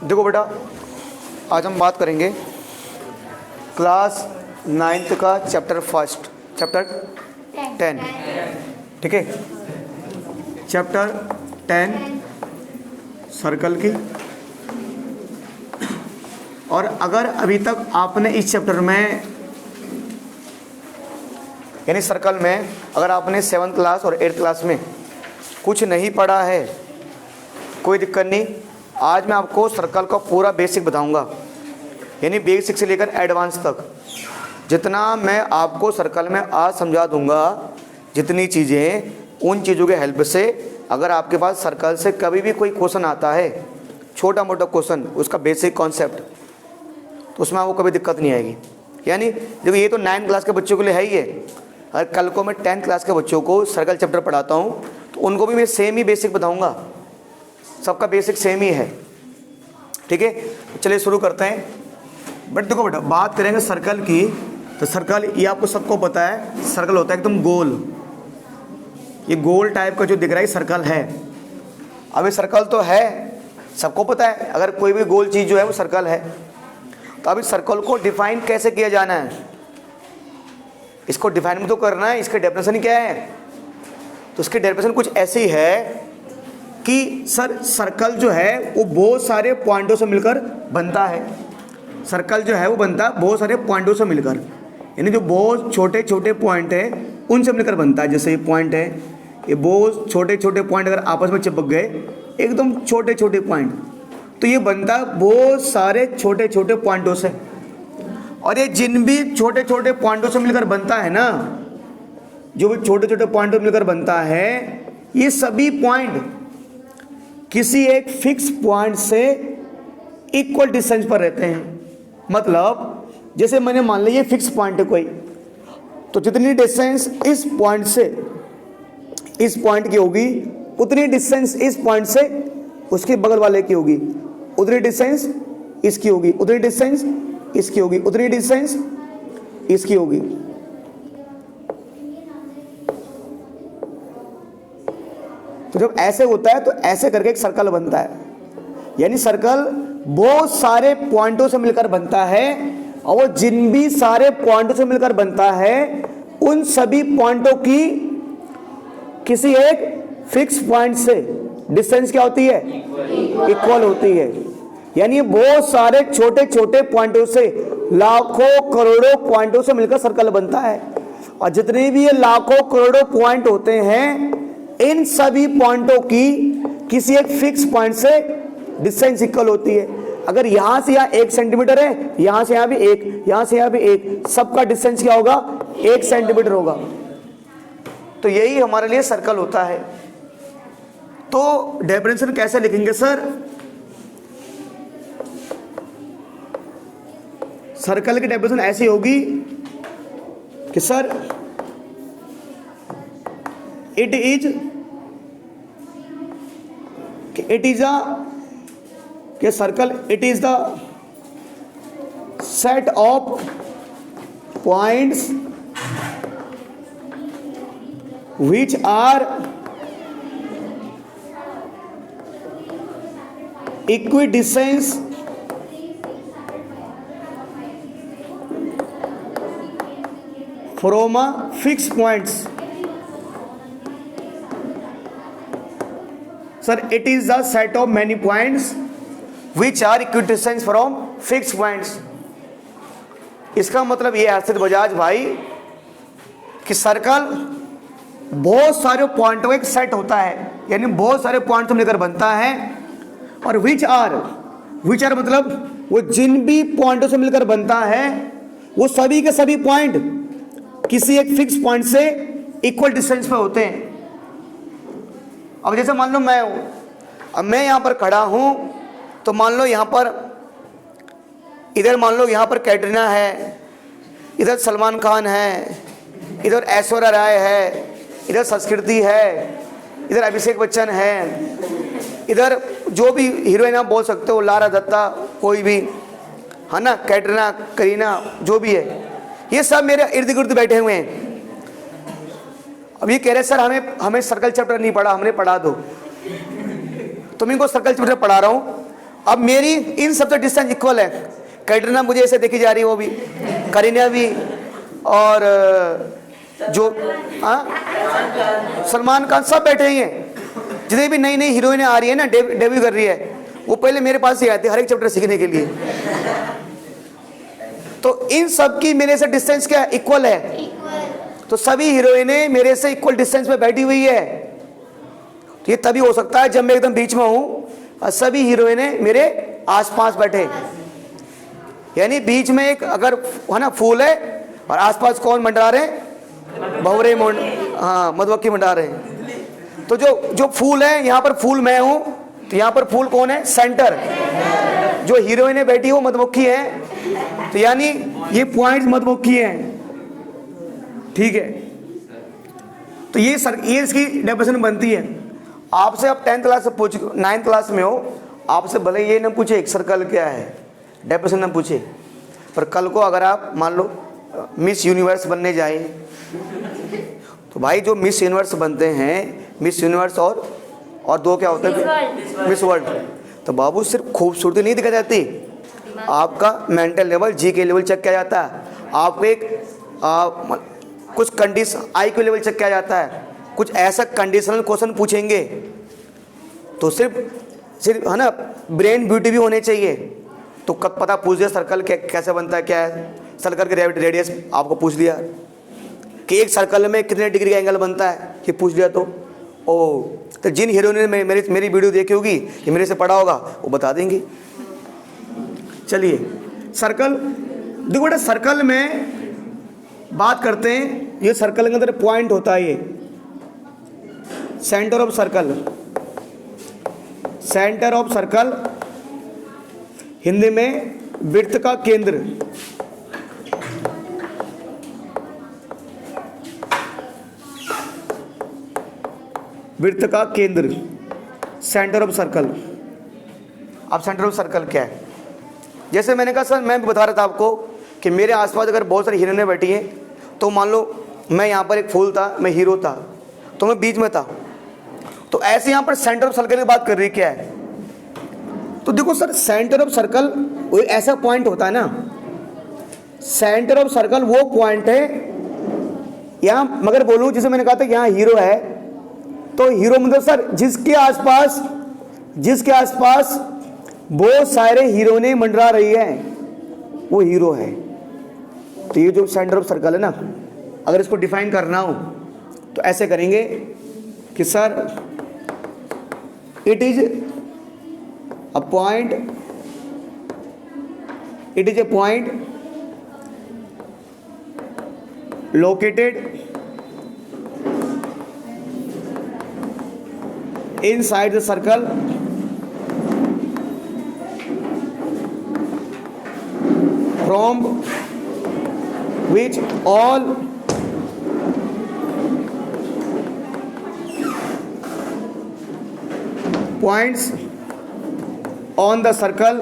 देखो बेटा, आज हम बात करेंगे क्लास 9th का चैप्टर 10। ठीक है, चैप्टर 10 सर्कल की। और अगर अभी तक आपने इस चैप्टर में यानी सर्कल में अगर आपने 7th क्लास और 8th क्लास में कुछ नहीं पढ़ा है, कोई दिक्कत नहीं। आज मैं आपको सर्कल का पूरा बेसिक बताऊंगा, यानी बेसिक से लेकर एडवांस तक जितना मैं आपको सर्कल में आज समझा दूंगा, जितनी चीज़ें, उन चीज़ों के हेल्प से अगर आपके पास सर्कल से कभी भी कोई क्वेश्चन आता है, छोटा मोटा क्वेश्चन, उसका बेसिक कॉन्सेप्ट, तो उसमें आपको कभी दिक्कत नहीं आएगी। यानी देखो, ये तो 9th क्लास के बच्चों के लिए है ही है। अगर कल को मैं 10th क्लास के बच्चों को सर्कल चैप्टर पढ़ाता हूँ तो उनको भी मैं सेम ही बेसिक बताऊँगा, सबका बेसिक सेम ही है। ठीक है, चलिए शुरू करते हैं। बट देखो बेटा, बात करेंगे सर्कल की, तो सर्कल ये आपको सबको पता है, सर्कल होता है एकदम गोल। ये गोल टाइप का जो दिख रहा है सर्कल है। अब ये सर्कल तो है, सबको पता है, अगर कोई भी गोल चीज़ जो है वो सर्कल है। तो अब इस सर्कल को डिफाइन कैसे किया जाना है, इसको डिफाइन तो करना है। इसका डेफिनेशन क्या है? तो इसकी डेफिनेशन कुछ ऐसी है कि सर सर्कल जो है वो बहुत सारे पॉइंटों से मिलकर बनता है। सर्कल जो है वो बनता है बहुत सारे पॉइंटों से मिलकर, यानी जो बहुत छोटे छोटे पॉइंट हैं उनसे मिलकर बनता है। जैसे ये पॉइंट है, ये बहुत छोटे छोटे पॉइंट अगर आपस में चिपक गए, एकदम छोटे छोटे पॉइंट, तो ये बनता है बहुत सारे छोटे छोटे पॉइंटों से। और ये जिन भी छोटे छोटे पॉइंटों से मिलकर बनता है ना, जो भी छोटे छोटे पॉइंटों से मिलकर बनता है, ये सभी पॉइंट किसी एक फिक्स पॉइंट से इक्वल डिस्टेंस पर रहते हैं। मतलब जैसे मैंने मान लिया ये फिक्स पॉइंट है कोई, तो जितनी डिस्टेंस इस पॉइंट से इस पॉइंट की होगी, उतनी डिस्टेंस इस पॉइंट से उसके बगल वाले की होगी, उतनी डिस्टेंस इसकी होगी, उतनी डिस्टेंस इसकी होगी, उतनी डिस्टेंस इसकी होगी। तो जब ऐसे होता है तो ऐसे करके एक सर्कल बनता है। यानी सर्कल बहुत सारे पॉइंटों से मिलकर बनता है, और वो जिन भी सारे पॉइंटों से मिलकर बनता है, उन सभी पॉइंटों की किसी एक फिक्स पॉइंट से डिस्टेंस क्या होती है? इक्वल होती है। यानी बहुत सारे छोटे छोटे पॉइंटों से, लाखों करोड़ों पॉइंटों से मिलकर सर्कल बनता है। और जितने भी ये लाखों करोड़ों पॉइंट होते हैं, इन सभी पॉइंटों की किसी एक फिक्स पॉइंट से डिस्टेंस इक्वल होती है। अगर यहां से यहां 1 सेंटीमीटर है, यहां से यहां भी 1, यहां से यहां भी 1, सबका डिस्टेंस क्या होगा? 1 सेंटीमीटर होगा। तो यही हमारे लिए सर्कल होता है। तो डेफिनेशन कैसे लिखेंगे सर? सर्कल की डेफिनेशन ऐसी होगी कि sir it is a circle, it is the set of points which are equidistant from a fixed points. Sir, it is the set of many points which are equidistant from fixed points. इसका मतलब ये है हर्षित बजाज भाई कि circle बहुत सारे पॉइंटों का एक सेट होता है, यानी बहुत सारे पॉइंट से मिलकर बनता है। और which are मतलब वो जिन भी पॉइंटों से मिलकर बनता है, वो सभी के सभी पॉइंट किसी एक फिक्स पॉइंट से इक्वल डिस्टेंस पे होते हैं। अब जैसे मान लो मैं हूं, अब मैं यहां पर खड़ा हूं, तो मान लो यहाँ पर, इधर मान लो यहाँ पर कैटरीना है, इधर सलमान खान है, इधर ऐश्वर्या राय है, इधर संस्कृति है, इधर अभिषेक बच्चन है, इधर जो भी हीरोइन आप बोल सकते हो, लारा दत्ता, कोई भी है ना, कैटरीना, करीना, जो भी है, ये सब मेरे इर्द गिर्द बैठे हुए हैं। अब ये कह रहे सर हमें सर्कल चैप्टर नहीं पढ़ा, हमने पढ़ा दो। तो मैं इनको सर्कल चैप्टर पढ़ा रहा हूँ। अब मेरी इन सबसे डिस्टेंस इक्वल है। कैटरीना मुझे ऐसे देखी जा रही है, वो भी, करीना भी, और जो सलमान खान, सब बैठे ही हैं। जितनी भी नई नई हीरोइनें आ रही है ना, डेब्यू कर रही है, वो पहले मेरे पास ही आती है हर एक चैप्टर सीखने के लिए। तो इन सब की मेरे से डिस्टेंस क्या है? इक्वल है। तो सभी हीरोइनें मेरे से इक्वल डिस्टेंस पे बैठी हुई है। तो ये तभी हो सकता है जब मैं एकदम बीच में हूं और सभी हीरोइनें मेरे आसपास बैठे। यानी बीच में एक अगर है ना फूल है और आसपास कौन मंडरा रहे? भंवरे, हाँ, मधुमक्खी मंडरा रहे हैं। तो जो फूल है, यहाँ पर फूल मैं हूं, तो यहाँ पर फूल कौन है? सेंटर। जो हीरोइनें बैठी हो मधुमक्खी है, तो यानी ये पॉइंट मधुमक्खी है, ठीक है। तो ये इसकी डेफिनेशन बनती है। आपसे अब 10th क्लास से पूछ, 9th क्लास में हो, आपसे भले ये ना पूछे एक सर्कल क्या है, डेफिनेशन ना पूछे, पर कल को अगर आप मान लो मिस यूनिवर्स बनने जाए, तो भाई जो मिस यूनिवर्स बनते हैं, मिस यूनिवर्स और दो क्या होते हैं? Miss world. तो बाबू सिर्फ खूबसूरती नहीं दिखाई जाती, आपका मेंटल लेवल, जी के लेवल चेक किया जाता है, आपको एक कुछ कंडीशन IQ लेवल चेक किया जाता है, कुछ ऐसा कंडीशनल क्वेश्चन पूछेंगे। तो सिर्फ है ना, ब्रेन ब्यूटी भी होने चाहिए। तो कब पता पूछ दिया सर्कल कैसे बनता है, क्या है सर्कल के रेडियस, आपको पूछ दिया कि एक सर्कल में कितने डिग्री का एंगल बनता है, ये पूछ लिया। तो जिन हीरोइन ने मेरी वीडियो देखी होगी, ये मेरे से पढ़ा होगा, वो बता देंगे। चलिए सर्कल देखो बेटा, सर्कल में बात करते हैं। ये सर्कल के अंदर पॉइंट होता है, ये centre of circle. Centre of circle Hindi में वृत्त का केंद्र। वृत्त का केंद्र, सेंटर ऑफ सर्कल। अब सेंटर ऑफ सर्कल क्या है? जैसे मैंने कहा सर, मैं बता रहा था आपको कि मेरे आसपास अगर बहुत सारी हीरोइनें बैठी हैं, तो मान लो मैं यहाँ पर एक फूल था, मैं हीरो था, तो मैं बीच में था। तो ऐसे यहाँ पर सेंटर ऑफ सर्कल की बात कर रही क्या है? तो देखो सर, सेंटर ऑफ सर्कल वो ऐसा पॉइंट होता है ना, सेंटर ऑफ सर्कल वो पॉइंट है यहाँ, मगर बोलूँ जैसे मैंने कहा था यहाँ हीरो है, तो हीरो मतलब सर जिसके आसपास बहुत सारे हीरोइनें मंडरा रही है, वो हीरो है। तो ये जो सेंटर ऑफ सर्कल है ना, अगर इसको डिफाइन करना हो तो ऐसे करेंगे कि sir it is a point located inside the circle from which all points on the circle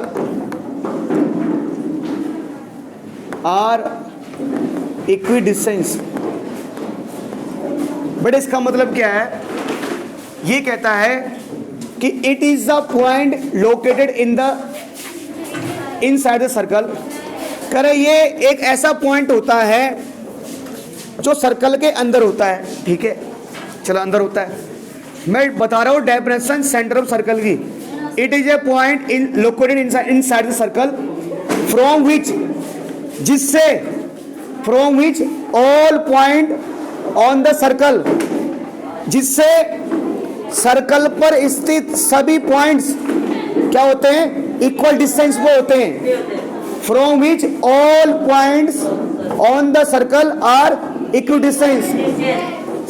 are equidistant। But इसका मतलब क्या है? ये कहता है कि it is the point located inside the circle. करे ये एक ऐसा पॉइंट होता है जो सर्कल के अंदर होता है, ठीक है, चलो अंदर होता है। मैं बता रहा हूं डेफिनेशन सेंटर ऑफ सर्कल की। It is a point located inside the circle from which, जिससे, from which all point on the circle, जिससे सर्कल पर स्थित सभी पॉइंट्स क्या होते हैं? इक्वल डिस्टेंस पे होते हैं। From which all points on the circle are equal distance.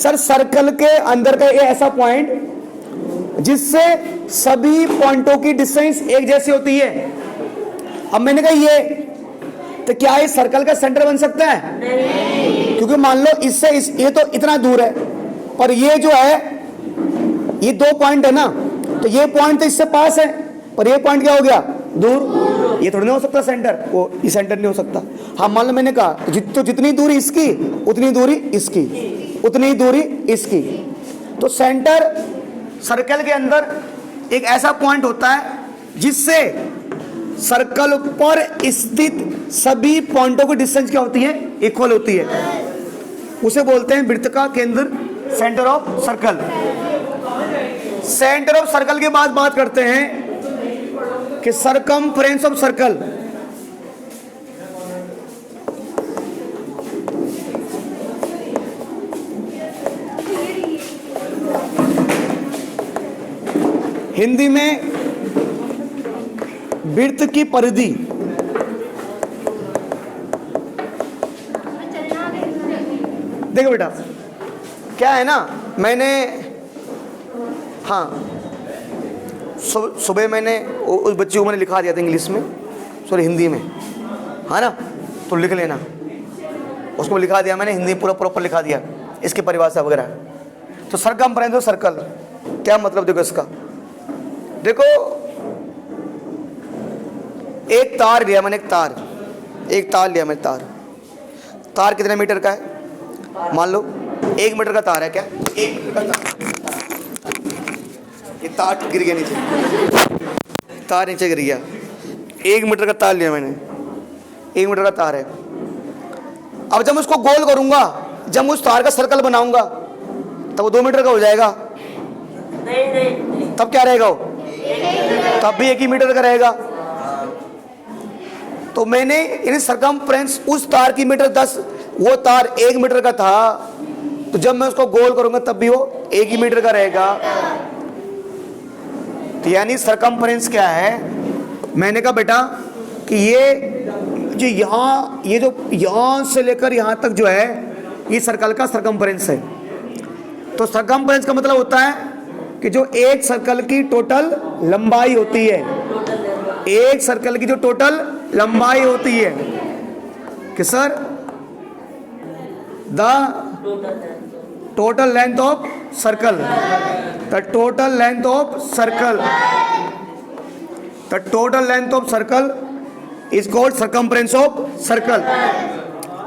Sir circle के अंदर का ये ऐसा पॉइंट जिससे सभी पॉइंटों की डिस्टेंस एक जैसी होती है। अब मैंने कहा ये, तो क्या ये सर्कल का सेंटर बन सकता है? नहीं। क्योंकि मान लो इससे ये तो इतना दूर है, पर ये जो है ये दो पॉइंट है ना, तो ये पॉइंट तो इससे पास है, पर ये पॉइंट क्या हो गया? दूर। ये थोड़ा नहीं हो सकता सेंटर, वो ये सेंटर नहीं हो सकता। हाँ मान लो मैंने कहा तो जितनी दूरी इसकी उतनी दूरी इसकी, उतनी दूरी इसकी। तो सेंटर सर्कल के अंदर एक ऐसा पॉइंट होता है जिससे सर्कल पर स्थित सभी पॉइंटों की डिस्टेंस क्या होती है, इक्वल होती है, उसे बोलते हैं वृत्त का केंद्र, centre of circle. Centre of circle के बाद बात करते हैं कि सरकमफ्रेंस ऑफ सर्कल। हिंदी में वृत्त की परिधि। देखो बेटा क्या है ना, मैंने हाँ सुबह मैंने उस बच्ची को मैंने लिखा दिया था इंग्लिश में, सॉरी हिंदी में, हाँ ना, तो लिख लेना। उसको लिखा दिया मैंने हिंदी पूरा प्रॉपर लिखा दिया, इसकी परिभाषा वगैरह। तो सरकमफ्रेंस ऑफ सर्कल क्या मतलब, देखो इसका, देखो एक तार लिया मैंने, एक तार लिया मैंने, तार कितने मीटर का है, मान लो 1 मीटर का तार है, क्या 1 मीटर का तार, ये तार गिर गया नीचे, तार नीचे गिर गया। 1 मीटर का तार लिया मैंने, 1 मीटर का तार है। अब जब मैं उसको गोल करूंगा, जब मैं उस तार का सर्कल बनाऊंगा, तब वो 2 मीटर का हो जाएगा? नहीं। तब क्या रहेगा वो? तब भी 1 ही मीटर का रहेगा। तो मैंने इन सरकमफ्रेंस उस तार की मीटर 10, वो तार 1 मीटर का था, तो जब मैं उसको गोल करूंगा तब भी वो 1 ही मीटर का रहेगा। तो यानी सरकमफ्रेंस क्या है, मैंने कहा बेटा कि ये जो यहां से लेकर यहां तक जो है, ये सर्कल का सरकमफ्रेंस है। तो सरकमफ्रेंस का मतलब होता है कि जो एक सर्कल की टोटल लंबाई होती है, एक सर्कल की जो टोटल लंबाई होती है, कि sir the total length of circle, the total length of circle, the total length of circle is called circumference of circle.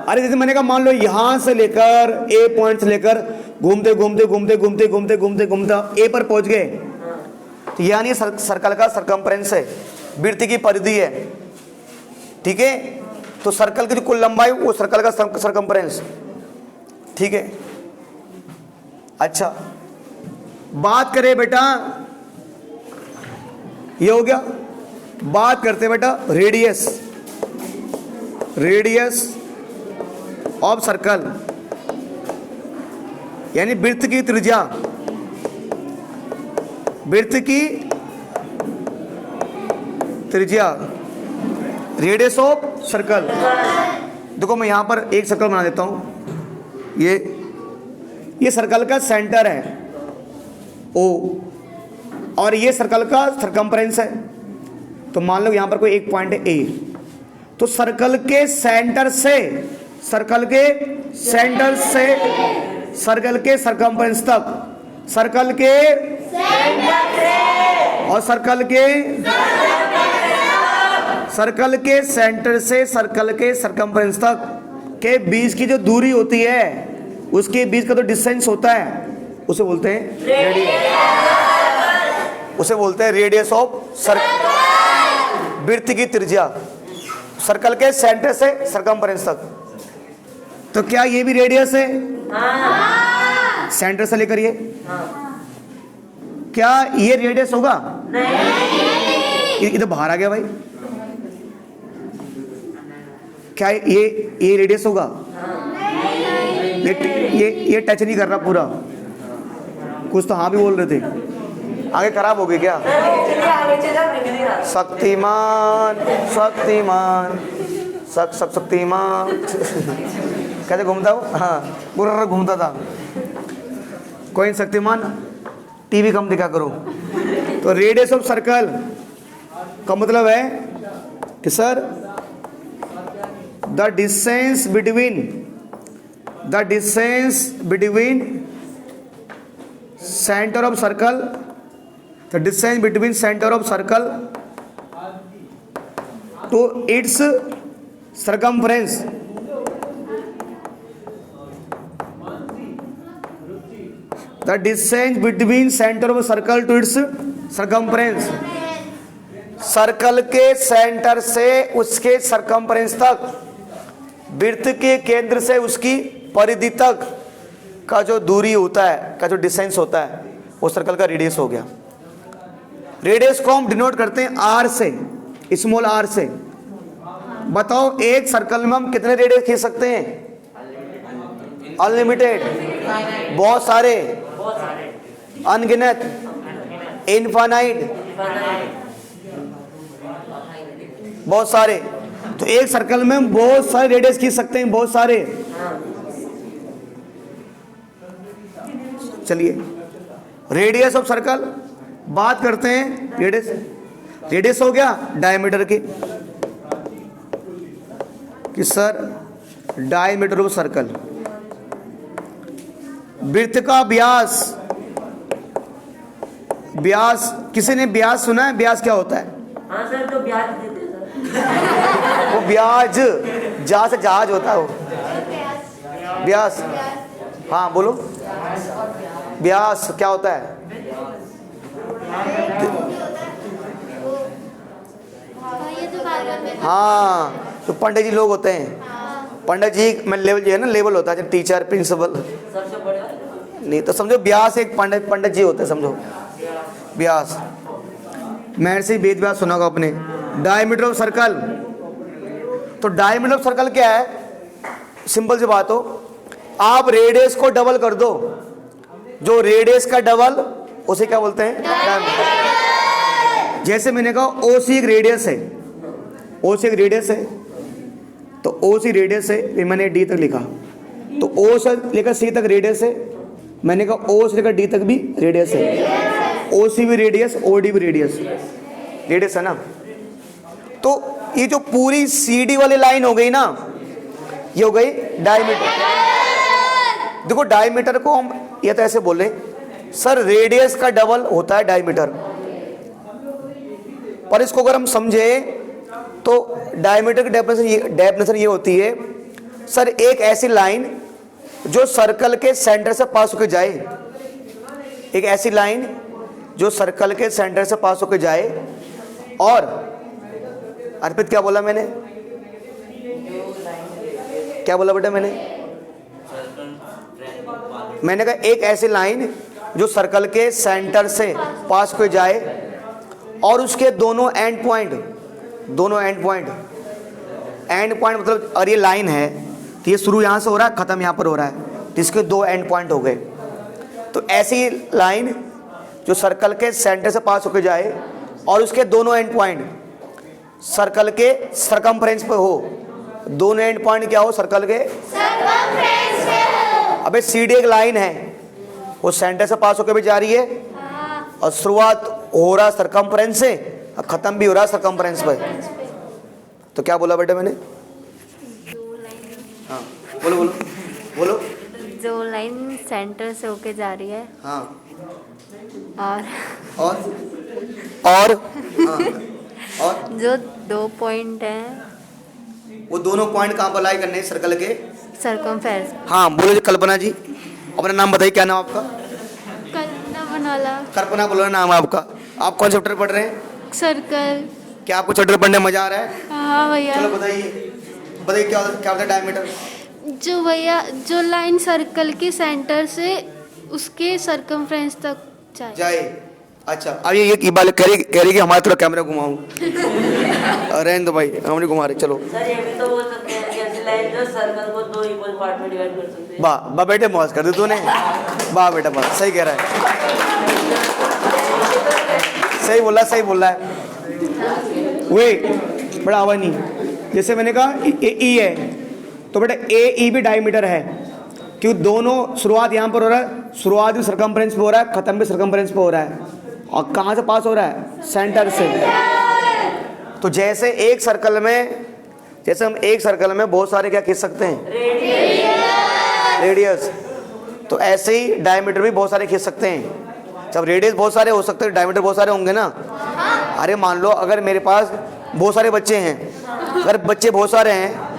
अरे जैसे मैंने कहा, मान लो यहां से लेकर ए पॉइंट से लेकर घूमते घूमते घूमते घूमते घूमते घूमते घूमते ए पर पहुंच गए, तो यानी सर्कल का सरकमफ्रेंस है, वृत्त की परिधि है, ठीक है। तो सर्कल की जो कुल लंबाई वो सर्कल का सरकमफ्रेंस, ठीक है। अच्छा, बात करें बेटा, ये हो गया। बात करते बेटा रेडियस, रेडियस ऑफ सर्कल, यानी वृत्त की त्रिज्या, वृत्त की त्रिज्या, रेडियस ऑफ सर्कल। देखो मैं यहां पर एक सर्कल बना देता हूं, ये सर्कल का सेंटर है ओ, और ये सर्कल का सरकमफ्रेंस है। तो मान लो यहां पर कोई एक पॉइंट है ए, तो सर्कल के सेंटर से, सर्कल के सेंटर से सर्कल के सरकमफ्रेंस तक, सर्कल के और सर्कल के सेंटर से सर्कल के सरकमफ्रेंस तक के बीच की जो दूरी होती है, उसके बीच का जो डिस्टेंस होता है, उसे बोलते हैं रेडियस, उसे बोलते हैं रेडियस ऑफ सर्कल, वृत्त की त्रिज्या, सर्कल के सेंटर से सरकमफ्रेंस तक। तो क्या ये भी रेडियस है? हाँ। सेंटर से लेकर ये, हाँ। क्या ये रेडियस होगा? नहीं। इधर बाहर आ गया भाई, क्या ये रेडियस होगा? ये टच नहीं कर रहा पूरा, कुछ तो हाँ भी बोल रहे थे, आगे खराब हो गई क्या? शक्तिमान शक्तिमान शक्तिमान कैसे घूमता हो? हाँ पूरा घूमता था। कोई शक्तिमान, टीवी कम दिखा करो। तो रेडियस ऑफ सर्कल का मतलब है कि sir the distance between centre of circle, the distance between centre of circle to its circumference, the distance between center of a circle to its circumference, circle के centre से उसके circumference तक, वृत्त के केंद्र से उसकी परिधि तक का जो दूरी होता है, का जो डिस्टेंस होता है, वो सर्कल का रेडियस हो गया। रेडियस को हम डिनोट करते हैं आर से, स्मॉल आर से। बताओ एक सर्कल में हम कितने रेडियस खींच सकते हैं? अनलिमिटेड, बहुत सारे, अनगिनत, इनफाइनाइट, बहुत सारे। तो एक सर्कल में हम बहुत सारे रेडियस खींच सकते हैं, बहुत सारे। चलिए रेडियस ऑफ सर्कल बात करते हैं। रेडियस हो गया डायमीटर की, कि सर डायमीटर ऑफ सर्कल। वृत्त का व्यास, व्यास, किसी ने व्यास सुना है? व्यास क्या होता है? हाँ सर, तो ब्याज देते सर। वो ब्याज, जा से जहाज होता है वो व्यास। हाँ बोलो, व्यास क्या होता है? हाँ, तो पंडित जी लोग होते हैं, पंडित जी में लेवल जो है ना, लेवल होता है, टीचर, प्रिंसिपल, सबसे बड़े वाले। नहीं तो समझो व्यास एक पंडित जी होते हैं, समझो व्यास। महर्षि वेद व्यास सुना होगा आपने। डायमीटर ऑफ सर्कल, तो डायमीटर ऑफ सर्कल क्या है? सिंपल सी बात हो, आप रेडियस को डबल कर दो, जो रेडियस का डबल उसे क्या बोलते हैं? डायमीटर। जैसे मैंने कहा ओसी एक रेडियस है, ओसी एक रेडियस है, तो ओसी रेडियस है, फिर मैंने डी तक लिखा, तो ओ से लेकर सी तक रेडियस है, मैंने कहा ओ से लेकर डी तक भी रेडियस है, ओ सी भी रेडियस, ओ डी भी रेडियस, रेडियस है ना। तो ये जो पूरी सी डी वाली लाइन हो गई ना, ये हो गई डायमीटर। देखो डायमीटर को हम या तो ऐसे बोले, सर रेडियस का डबल होता है डायमीटर, पर इसको अगर हम समझे तो डायमीटर की डेफिनेशन ये होती है, सर एक ऐसी लाइन जो सर्कल के सेंटर से पास होकर जाए, एक ऐसी लाइन जो सर्कल के सेंटर से पास होकर जाए, और अर्पित क्या बोला मैंने? क्या बोला बेटा मैंने कहा एक ऐसी लाइन जो सर्कल के सेंटर से पास होकर जाए और उसके दोनों एंड पॉइंट मतलब और ये लाइन है तो ये शुरू यहाँ से हो रहा है, ख़त्म यहाँ पर हो रहा है, तो इसके दो एंड पॉइंट हो गए। तो ऐसी लाइन जो सर्कल के सेंटर से पास होकर जाए और उसके दोनों एंड पॉइंट सर्कल के सरकमफ्रेंस पे हो, दोनों एंड पॉइंट क्या हो? सर्कल के सरकमफ्रेंस पे हो। अबे सीडी एक लाइन है, वो सेंटर से पास होकर भी जा रही है और शुरुआत हो रहा सरकमफ्रेंस से और ख़त्म भी हो रहा सरकमफ्रेंस पे। तो क्या बोला बेटा मैंने? हाँ बोलो बोलो बोलो। जो लाइन सेंटर से होके जा रही है, हाँ, और हाँ, और जो दो पॉइंट हैं, वो दोनों पॉइंट कहाँ पर लाई करने हैं? सर्कल के सरकमफ्रेंस। हाँ बोलो जी। कल्पना जी, अपना नाम बताइए, क्या नाम आपका? कल्पना बनवाला। कल्पना बोलो नाम आपका। आप कौन चैप्टर पढ़ रहे हैं? सर्कल। क्या आपको चैप्टर पढ़ने में मजा आ रहा है? हाँ भैया। चलो बताइए क्या होता है डायमीटर? जो भैया जो लाइन सर्कल के सेंटर से उसके सरकमफ्रेंस तक जाए। अच्छा, अब ये बात कह रही कि हमारा थोड़ा कैमरा घुमाऊं। रहने दो भाई, हम नहीं घुमा रहे। चलो सर ये भी तो बोल सकते हैं कि ऐसी लाइन जो सर्कल को दो इक्वल पार्ट में डिवाइड कर सकते हैं। वाह बेटे, मौज कर दी तूने। वाह बेटा वाह, सही कह रहा है, सही बोल रहा है। वेट, बड़ा आवाज नहीं। जैसे मैंने कहा ई है, तो बेटा ए ई भी डायमीटर है, क्यों? दोनों शुरुआत यहाँ पर हो रहा है, शुरुआत भी सरकमफ्रेंस पे हो रहा है, खत्म भी सरकमफ्रेंस पे हो रहा है। और कहाँ से पास हो रहा है? सेंटर से। तो जैसे एक सर्कल में, जैसे हम एक सर्कल में बहुत सारे क्या खींच सकते हैं? रेडियस। तो ऐसे ही डायमीटर भी बहुत सारे खींच सकते हैं। जब रेडियस बहुत सारे हो सकते हैं, डायमीटर बहुत सारे होंगे ना। अरे मान लो अगर मेरे पास बहुत सारे बच्चे हैं, अगर बच्चे बहुत सारे हैं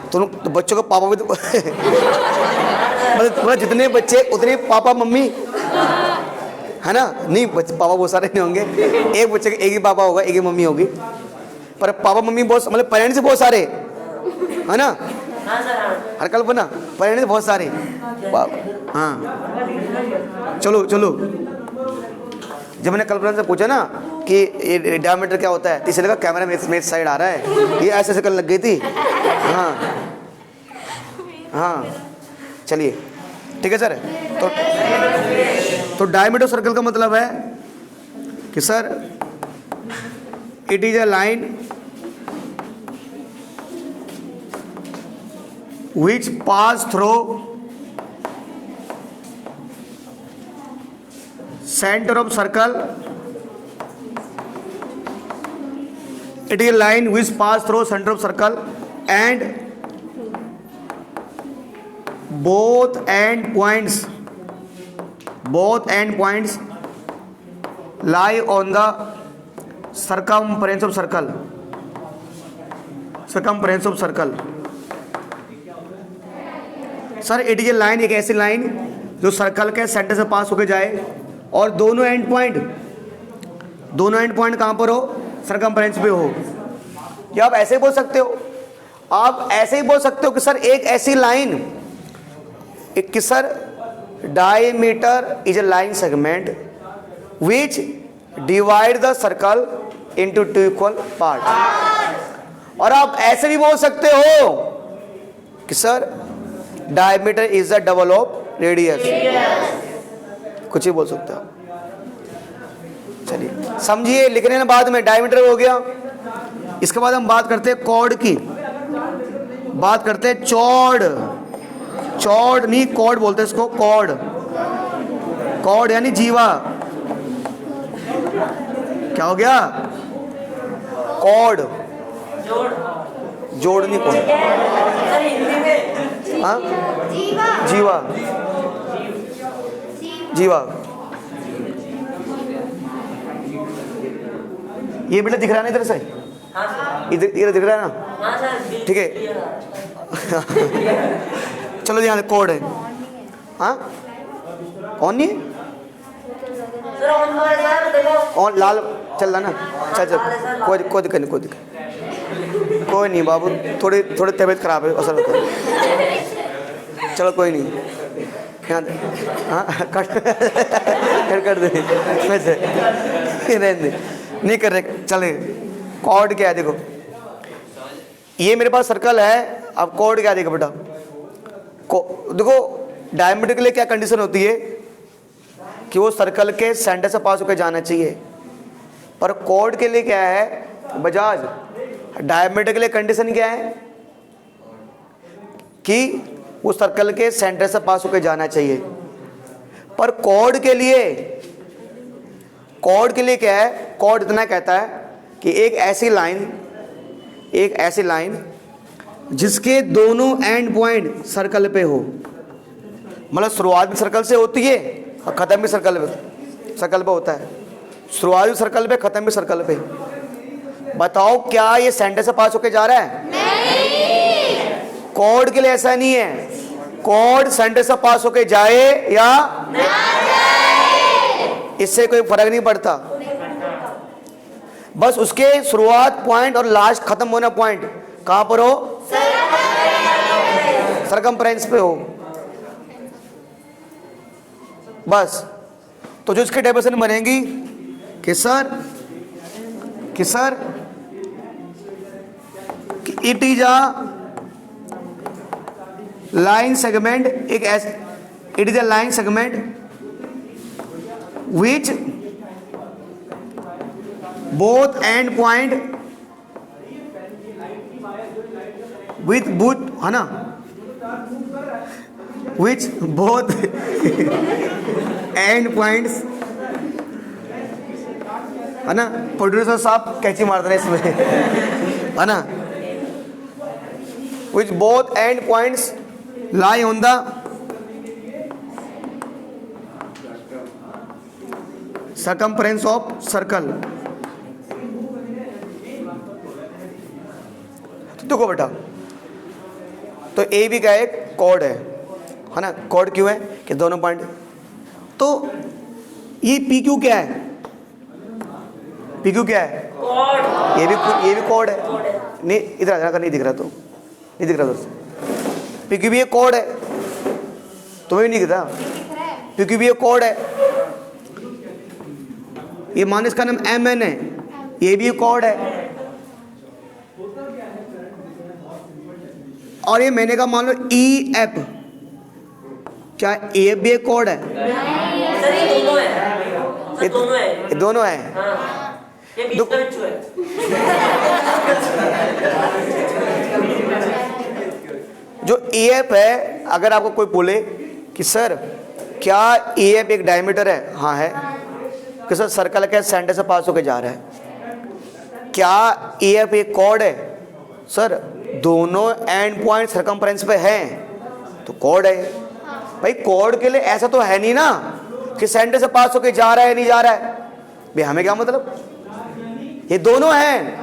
तो बच्चों का पापा भी तो मतलब जितने बच्चे उतने पापा मम्मी है ना? नहीं पापा बहुत सारे नहीं होंगे, एक बच्चे के एक ही पापा होगा, एक ही मम्मी होगी, पर पापा मम्मी बहुत, मतलब पेरेंट्स बहुत सारे, है ना? हाँ सर हाँ। हर कल्पना पेरेंट्स बहुत सारे। हाँ चलो चलो, जब मैंने कल्पना से पूछा ना कि ये डायमीटर क्या होता है, तो इसे लगा कैमरा मेरे साइड आ रहा है, ये ऐसे करने लग गई थी। हाँ हाँ चलिए ठीक है सर। तो डायमीटर सर्कल का मतलब है कि sir it is a line which pass through center of circle. It is a line which pass through center of circle and both end points lie on the circumference of circle. Sir it is A line, एक ऐसी line जो circle के centre से पास होकर जाए और दोनों and point कहाँ पर हो? सर्कमफ्रेंस पे हो। या आप ऐसे ही बोल सकते हो, कि सर एक ऐसी लाइन, कि sir diameter is a line segment which divide the circle into 2 equal part. और आप ऐसे भी बोल सकते हो कि sir diameter is the double of radius, कुछ ही बोल सकते हो। चलिए समझिए, लिखने में बाद में डायमीटर हो गया। इसके बाद हम बात करते हैं कॉर्ड की, बात करते हैं चौड़ नहीं कॉर्ड बोलते हैं इसको, कॉर्ड यानी जीवा। क्या हो गया? कॉर्ड, जोड़ नहीं कॉर्ड। सर हिंदी में हाँ जीवा। ये बेटा दिख रहा है ना इधर से? हाँ सर। इधर दिख रहा है ना? हाँ सर ठीक है। चलो यहाँ कोड है। हाँ ऑन नहीं है? सर ऑन है सर, देखो ऑन लाल चल रहा ना? चल कोई दिक्कत नहीं, कोई नहीं बाबू, थोड़ी तबीयत खराब है, असर होता है। चलो कोई नहीं, हाँ कट दे वैसे नहीं कर रहे। चले कॉर्ड क्या है देखो, ये मेरे पास सर्कल है, अब कॉर्ड क्या देखो बेटा। देखो डायमीटर के लिए क्या कंडीशन होती है कि वो सर्कल के सेंटर से पास होकर जाना चाहिए, पर कॉर्ड के लिए क्या है बजाज, डायमीटर के लिए कंडीशन क्या है कि वो सर्कल के सेंटर से पास होकर जाना चाहिए, पर कॉर्ड के लिए क्या है, कॉर्ड इतना कहता है कि एक ऐसी लाइन जिसके दोनों एंड पॉइंट सर्कल पे हो, मतलब शुरुआत भी सर्कल से होती है और ख़त्म भी सर्कल पे होता है, शुरुआत भी सर्कल पे, ख़त्म भी सर्कल पे। बताओ क्या ये सेंटर से पास होके जा रहा है? नहीं। कॉर्ड के लिए ऐसा नहीं है, कॉर्ड सेंटर से पास होके जाए या ना जाए, इससे कोई फर्क नहीं पड़ता, बस उसके शुरुआत पॉइंट और लास्ट खत्म होना पॉइंट कहां पर हो? सरकमफ्रेंस पे हो बस। तो जो इसके डेफिनेशन बनेंगी कि sir it is a line segment, it is a line segment which both and point with both, है ना, विच बोथ एंड पॉइंट्स, है ना, प्रोड्यूसर साहब कैची मारते हैं इसमें, है ना, which both and points lie on the circumference of circle। तो देखो बेटा, तो ए बी का एक कॉर्ड है ना, कॉर्ड क्यों है कि दोनों पॉइंट, तो ये पी क्यू क्या है? पी क्यू क्या है? कोड। ये भी कोड है। कोड है। नहीं इधर आ जाकर, नहीं दिख रहा तो, नहीं दिख रहा उधर से। पी क्यू भी ये कोड है, तुम्हें भी नहीं दिखता? पी क्यू भी ये कोड है। ये मान इसका नाम एम एन है, ये भी कोड है। और ये मैंने कहा मान लो ई एप, क्या ए भी एक कोड है? सर ये दोनों है। सर दोनों है। ये दोनों है। हाँ। ये बीच का बिच्छू है। जो ई एप है, अगर आपको कोई बोले कि सर क्या ई एप एक डायमीटर है? हाँ है। कि सर सर्कल के सेंटर से पास होकर जा रहा है। क्या ई एप एक कोड है? सर दोनों एंड पॉइंट सर्कमफ्रेंस पे हैं तो कोड है। भाई कोड के लिए ऐसा तो है नहीं ना कि सेंटर से पास होकर जा रहा है नहीं जा रहा है। भाई हमें क्या मतलब, ये दोनों हैं।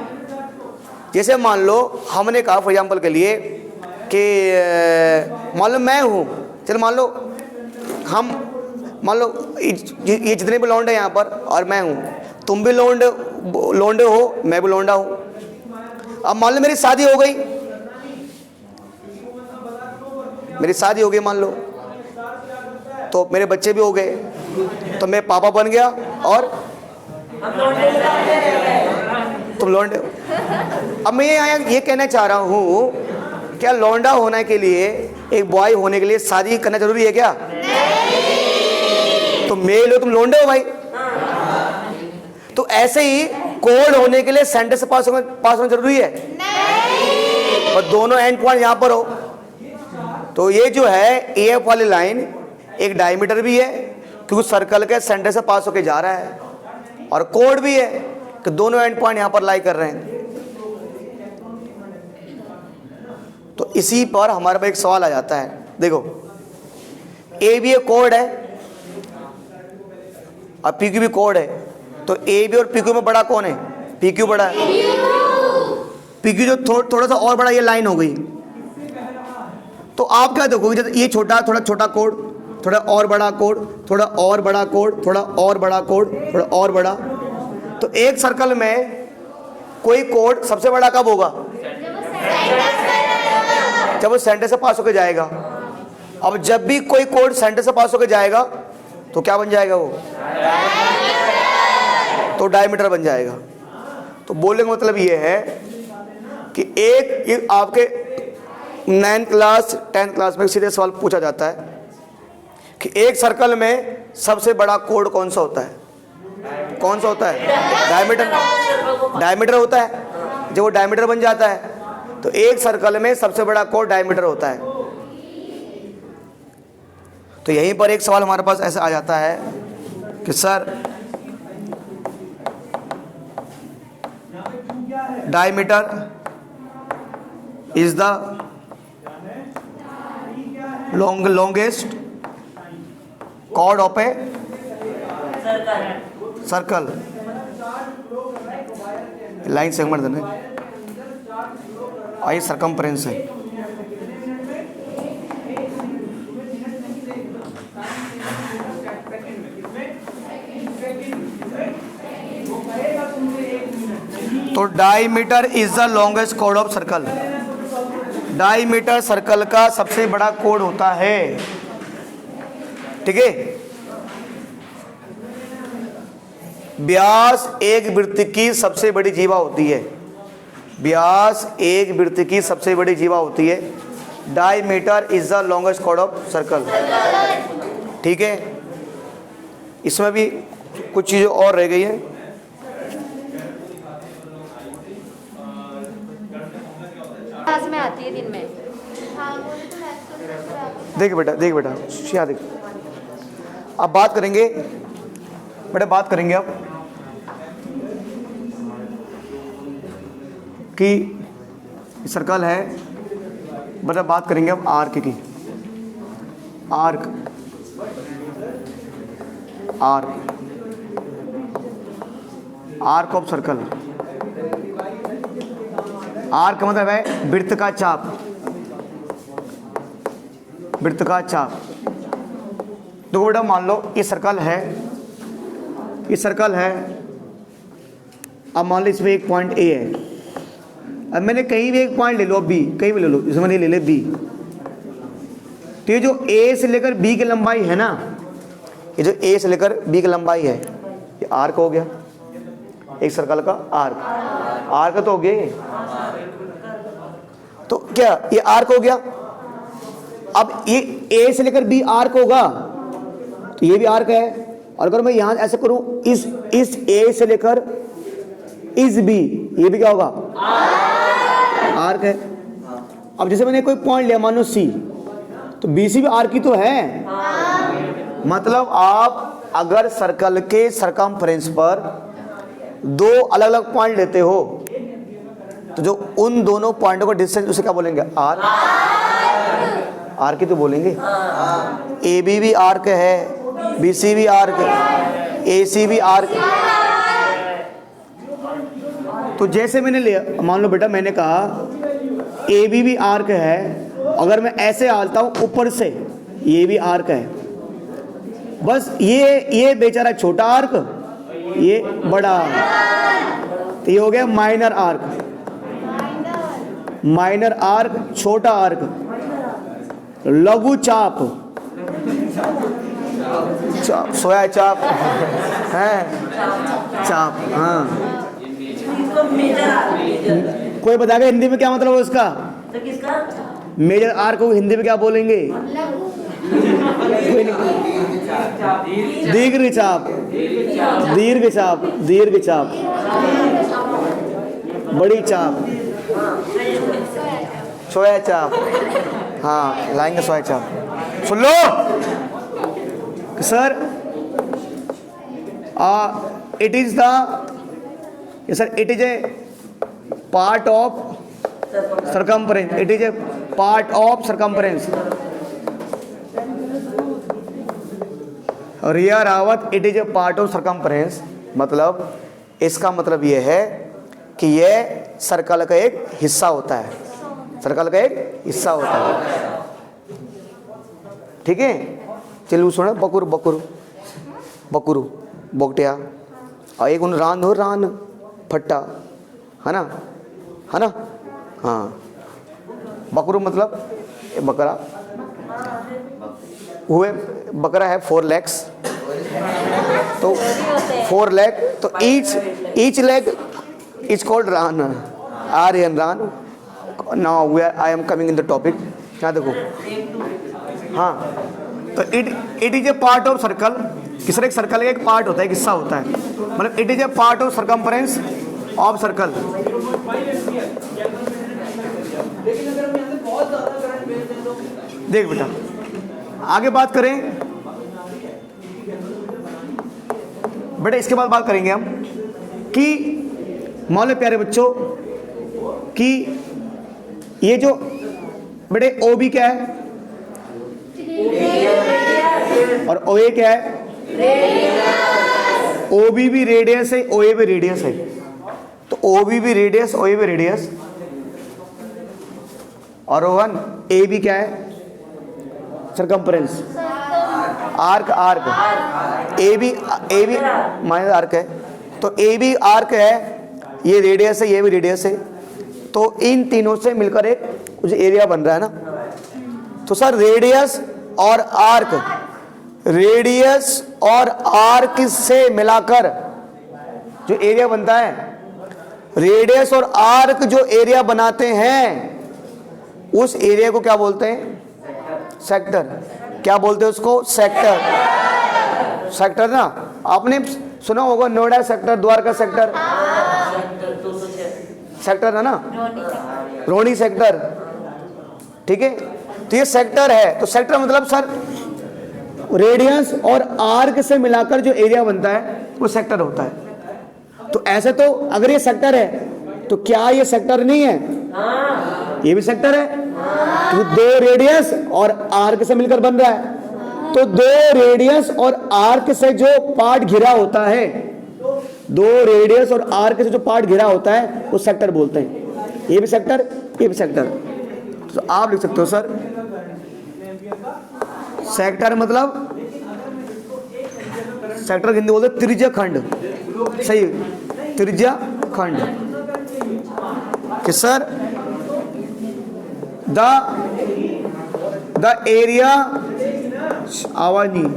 जैसे मान लो हमने कहा फॉर एग्जाम्पल के लिए कि मान लो मैं हूँ, चलो मान लो हम, मान लो ये जितने भी लौंडे हैं यहाँ पर और मैं हूँ, तुम भी लौंडे हो, मैं भी लौंडा हूँ। अब मान लो मेरी शादी हो गई, मेरी शादी हो गई मान लो, तो मेरे बच्चे भी हो गए, तो मैं पापा बन गया और तुम लौंडे हो। अब मैं ये कहना चाह रहा हूँ, क्या लौंडा होने के लिए, एक बॉय होने के लिए शादी करना जरूरी है क्या? नहीं। तो मेल हो, तुम लौंडे हो भाई। तो ऐसे ही कोड होने के लिए सेंटर से पास होना जरूरी है? नहीं। और दोनों एंड पॉइंट यहां पर हो, तो ये जो है ए एफ वाली लाइन एक डायमीटर भी है क्योंकि सर्कल के सेंटर से पास होके जा रहा है, और कोड भी है कि दोनों एंड पॉइंट यहां पर लाई कर रहे हैं। तो इसी पर हमारे पास एक सवाल आ जाता है। देखो ए भी एक कोड है और पी क्यू भी कोड है, तो ए बी और पी क्यू में बड़ा कौन है? पी क्यू बड़ा है। पी क्यू जो थोड़ा सा और बड़ा, ये लाइन हो गई। तो आप क्या देखोगे, जैसे ये छोटा, थोड़ा छोटा कोड, थोड़ा और बड़ा कोड, थोड़ा और बड़ा कोड, थोड़ा और बड़ा कोड, थोड़ा और बड़ा। तो एक सर्कल में कोई कोड सबसे बड़ा कब होगा? जब वो सेंटर से पास होकर जाएगा। अब जब भी कोई कोड सेंटर से पास होकर जाएगा तो क्या बन जाएगा? वो तो डायमीटर बन जाएगा। तो बोलने का मतलब ये है कि एक आपके 9th क्लास 10th क्लास में सीधे सवाल पूछा जाता है कि एक सर्कल में सबसे बड़ा कोड कौन सा होता है? कौन सा होता है? डायमीटर। डायमीटर होता है। जब वो डायमीटर बन जाता है तो एक सर्कल में सबसे बड़ा कोड डायमीटर होता है। तो यहीं पर एक सवाल हमारे पास ऐसा आ जाता है कि sir diameter is the longest chord of a circle. Line segment देना, आई सरकमफ्रेंस है। तो diameter is the longest code of circle. Diameter circle का सबसे बड़ा कोड होता है। ठीक है। व्यास एक वृत्त की सबसे बड़ी जीवा होती है। व्यास एक वृत्त की सबसे बड़ी जीवा होती है। Diameter is the longest code of circle. ठीक है। इसमें भी कुछ चीज़ें और रह गई हैं। क्लास में आती है दिन में। देख बेटा शिया देख। अब बात करेंगे बेटा, बात करेंगे अब कि सर्कल है बेटा, बात करेंगे अब आर्क की। Arc of circle. आर्क का मतलब है वृत्त का चाप। वृत्त का चाप। तो बेटा मान लो ये सर्कल है, ये सर्कल है, अब मान लो इसमें एक पॉइंट ए है, अब मैंने कहीं भी एक पॉइंट ले लो, बी कहीं भी ले लो, इसमें ले ले बी, तो ये जो ए से लेकर बी की लंबाई है ना, ये जो ए से लेकर बी की लंबाई है, ये आर्क हो गया, एक सर्कल का आर्क, आर्क तो हो गया ये। तो क्या ये आर्क हो गया? अब ये ए से लेकर बी आर्क होगा, तो ये भी आर्क है। और अगर मैं यहां ऐसे करूं, इस ए से लेकर इस बी, ये भी क्या होगा? आर्क है। अब जैसे मैंने कोई पॉइंट लिया, मानो सी, तो बी सी भी आर्क ही तो है। मतलब आप अगर सर्कल के सरकमफ्रेंस पर दो अलग अलग पॉइंट लेते हो, तो जो उन दोनों पॉइंटों का डिस्टेंस, उसे क्या बोलेंगे? आर्क। आर्क ही तो बोलेंगे। ए बी भी आर्क है, बी सी भी आर्क है, ए सी भी आर्क है। तो जैसे मैंने लिया, मान लो बेटा मैंने कहा ए बी भी आर्क है, अगर मैं ऐसे आलता हूं ऊपर से, ये भी आर्क है। बस ये बेचारा छोटा आर्क, ये बड़ा आर्क, तो ये हो गया माइनर आर्क। माइनर आर्क, छोटा आर्क, लघु चाप, चाप सोया चाप है, चाप। हाँ, कोई बताएगा हिंदी में क्या मतलब है उसका? तो किसका? मेजर आर्क को हिंदी में क्या बोलेंगे? दीर्घ चाप, दीर्घ चाप, दीर्घ चाप, बड़ी चाप, सोया चाप। हाँ, लाएंगे सोया चाप। सुन लो sir, it is the, sir it is a part of circumference, it is a part of circumference। और here आवत it is a part of circumference, मतलब इसका मतलब यह है कि यह सर्कल का एक हिस्सा होता है, सर्कल का एक हिस्सा होता है। ठीक है, चलो सुनो, बकुर बकुर बकुरु बोकटिया, और एक उन रान हो, रान फट्टा, है ना, है ना। हाँ, बकरू मतलब बकरा हुए, बकरा है 4 legs, तो 4 leg, तो each leg is called ran, आर्यन रान। Now I am coming in the topic. क्या देखो, हाँ, तो it is a part of circle. किसी एक सर्कल का एक पार्ट होता है, एक हिस्सा होता है, मतलब it is a part of circumference of circle. देख बेटा, आगे बात करें बेटा, इसके बाद बात करेंगे हम कि मान लो प्यारे बच्चों कि ये जो बेटे ओ बी क्या है और ओ ए क्या है? ओ बी भी रेडियस है, ओ ए भी रेडियस है। तो ओ बी भी रेडियस, ओ ए भी रेडियस, और रोहन ए बी क्या है? Circumference, arc, arc A B minus arc है, तो ए बी आर्क है, ये रेडियस है, ये भी रेडियस है, तो इन तीनों से मिलकर एक कुछ एरिया बन रहा है ना। तो सर रेडियस और आर्क, रेडियस और आर्क से मिलाकर जो एरिया बनता है, रेडियस और आर्क जो एरिया बनाते हैं, उस एरिया को क्या बोलते हैं? सेक्टर। क्या बोलते हैं उसको? सेक्टर। सेक्टर ना, आपने सुना होगा Noida sector, Dwarka sector, sector है ना, रोनी सेक्टर। ठीक है, तो ये सेक्टर है। तो सेक्टर मतलब सर रेडियस और आर्क से मिलाकर जो एरिया बनता है वो सेक्टर होता है। तो ऐसे तो अगर ये सेक्टर है तो क्या ये सेक्टर नहीं है? ये भी सेक्टर है। तो दो रेडियस और आर्क से मिलकर बन रहा है, तो दो रेडियस और आर्क से जो पार्ट घिरा होता है, दो रेडियस और आर्क से जो पार्ट घिरा होता है वो सेक्टर बोलते हैं। ये भी सेक्टर, ये भी सेक्टर। तो आप लिख सकते हो सर सेक्टर मतलब सेक्टर हिंदी बोलते हैं त्रिज्या खंड, सही, त्रिज्या खंड। कि सर द एरिया, आवाज नहीं,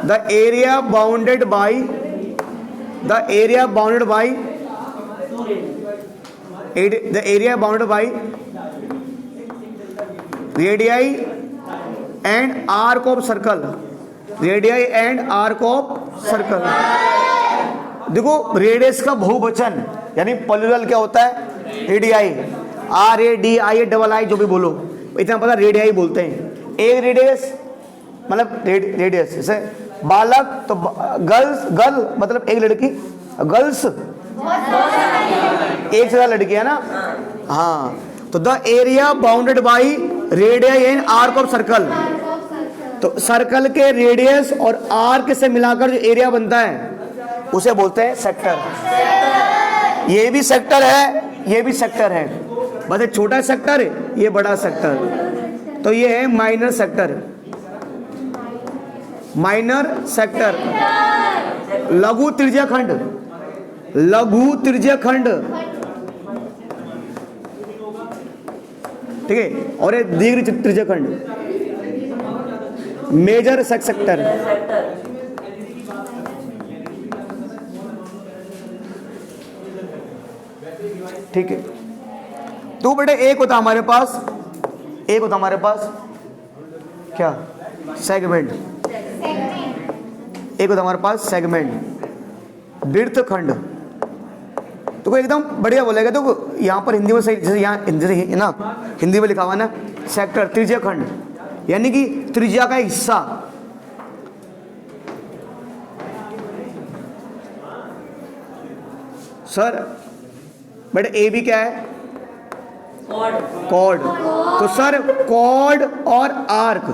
the area bounded by radii and arc of circle, radii and arc of circle. देखो रेडियस का बहुवचन यानी प्लूरल क्या होता है? रेडियाई, RADIAI जो भी बोलो, इतना पता रेडियाई बोलते हैं। एक रेडियस मतलब रेडियस, जैसे बालक तो गर्ल मतलब एक लड़की, गर्ल्स एक से ज्यादा लड़की है ना। हाँ, तो the area bounded by radii and arc of circle, तो सर्कल के रेडियस और आर्क से मिलाकर जो एरिया बनता है उसे बोलते हैं सेक्टर। ये भी सेक्टर है, ये भी सेक्टर है, बस एक छोटा सेक्टर है, ये बड़ा सेक्टर, तो ये है माइनर सेक्टर। माइनर सेक्टर, लघु त्रिज्या खंड, लघु त्रिज्या खंड, ठीक है, और ये दीर्घ त्रिज्या खंड, मेजर सेक्टर। ठीक है, तो बेटे एक होता हमारे पास क्या? सेगमेंट। एक होता हमारे पास सेगमेंट, वृत्त खंड। तो कोई एकदम बढ़िया बोलेगा, तो यहाँ पर हिंदी में सही, जैसे यहाँ है ना, हिंदी में लिखा हुआ ना सेक्टर, त्रिज्या खंड यानी कि त्रिज्या का हिस्सा। सर बेटे ए भी क्या है? कॉर्ड। तो सर कॉर्ड और आर्क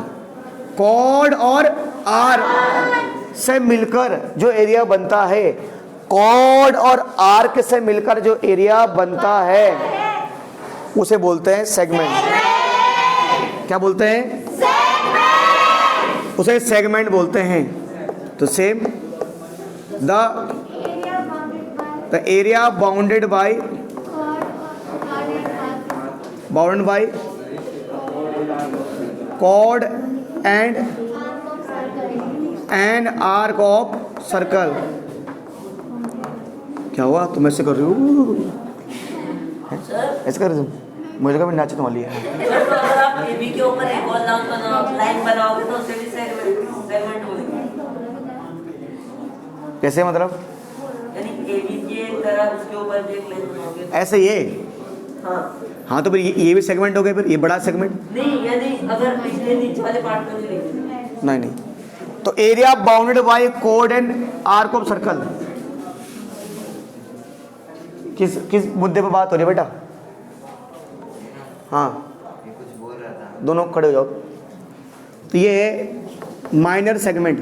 से मिलकर जो एरिया बनता है, कॉर्ड और आर्क से मिलकर जो एरिया बनता है उसे बोलते हैं सेगमेंट। क्या बोलते हैं? उसे सेगमेंट बोलते हैं। तो same the area bounded by chord and arc of circle. क्या हुआ? तुम ऐसे कर रही हो, ऐसे कर रही हो, मुझे कभी नाचने वाली है। सर तो अगर आप AB के ऊपर एक और लाइन बनाओगे तो उसे भी सेगमेंट बोलेंगे। कैसे मतलब? यानी AB के तरह उसके ऊपर भी एक लाइन बनाओगे। ऐसे ये? हाँ, तो फिर ये भी सेगमेंट हो गए, फिर ये बड़ा सेगमेंट नहीं, यानी अगर पिछले नीचे वाले पार्ट में नहीं लिखेंगे। नहीं। तो area bounded by chord and arc of circle, किस मुद्दे पे बात हो रही है बेटा? हाँ, दोनों खड़े हो जाओ। तो ये है माइनर सेगमेंट,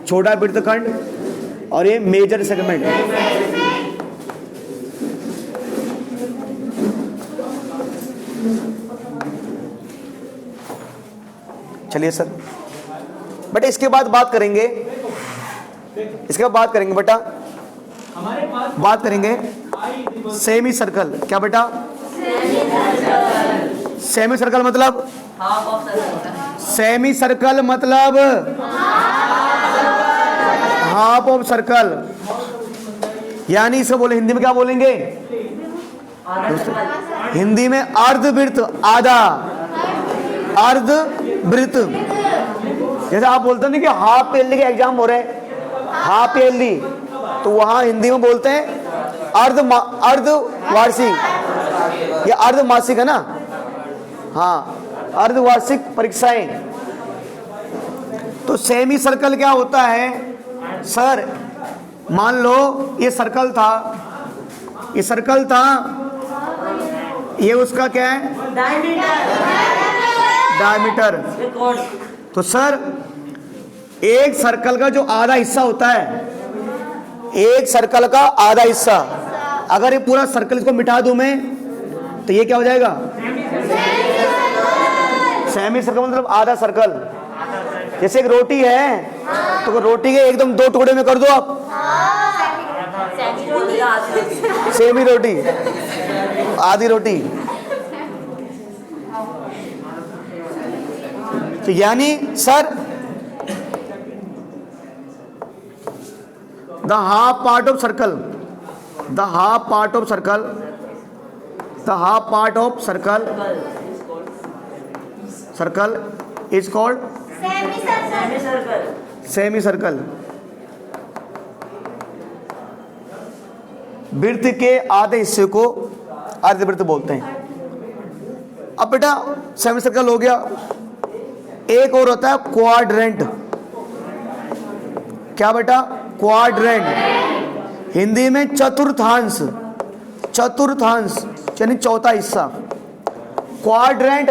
छोटा वृत्तखंड, और ये मेजर सेगमेंट। चलिए सर बेटा, इसके बाद बात करेंगे बेटा, बात करेंगे सेमी सर्कल। क्या बेटा? सेमी सर्कल मतलब? सेमी सर्कल मतलब हाफ ऑफ सर्कल, यानी इसे बोले हिंदी में क्या बोलेंगे? हिंदी में अर्धवृत्त, आधा अर्धवृत्त। जैसे आप बोलते हैं कि हाफ ईयरली के एग्जाम हो रहे हैं, हाफ ईयरली, तो वहां हिंदी में बोलते हैं अर्धवार्षिक या अर्धमासिक है ना। हाँ, अर्धवार्षिक परीक्षाएं। तो सेमी सर्कल क्या होता है? सर मान लो ये सर्कल था, ये उसका क्या है? डायमीटर। तो सर एक सर्कल का जो आधा हिस्सा होता है, एक सर्कल का आधा हिस्सा, अगर ये पूरा सर्कल इसको मिटा दूं मैं, तो ये क्या हो जाएगा? सेमी सर्कल मतलब आधा सर्कल। जैसे एक रोटी है तो रोटी के एकदम 2 टुकड़े में कर दो आप, सेमी रोटी, आधी रोटी। तो यानी sir the half part of circle, the half part of circle, the half part of circle, circle is called semi circle. वृत्त के आधे हिस्से को अर्धवृत्त बोलते हैं। अब बेटा सेमी सर्कल हो गया, एक और होता है क्वाड्रेंट। क्या बेटा? क्वाड्रेंट, हिंदी में चतुर्थांश, चतुर्थांश यानी चौथा हिस्सा। क्वाड्रेंट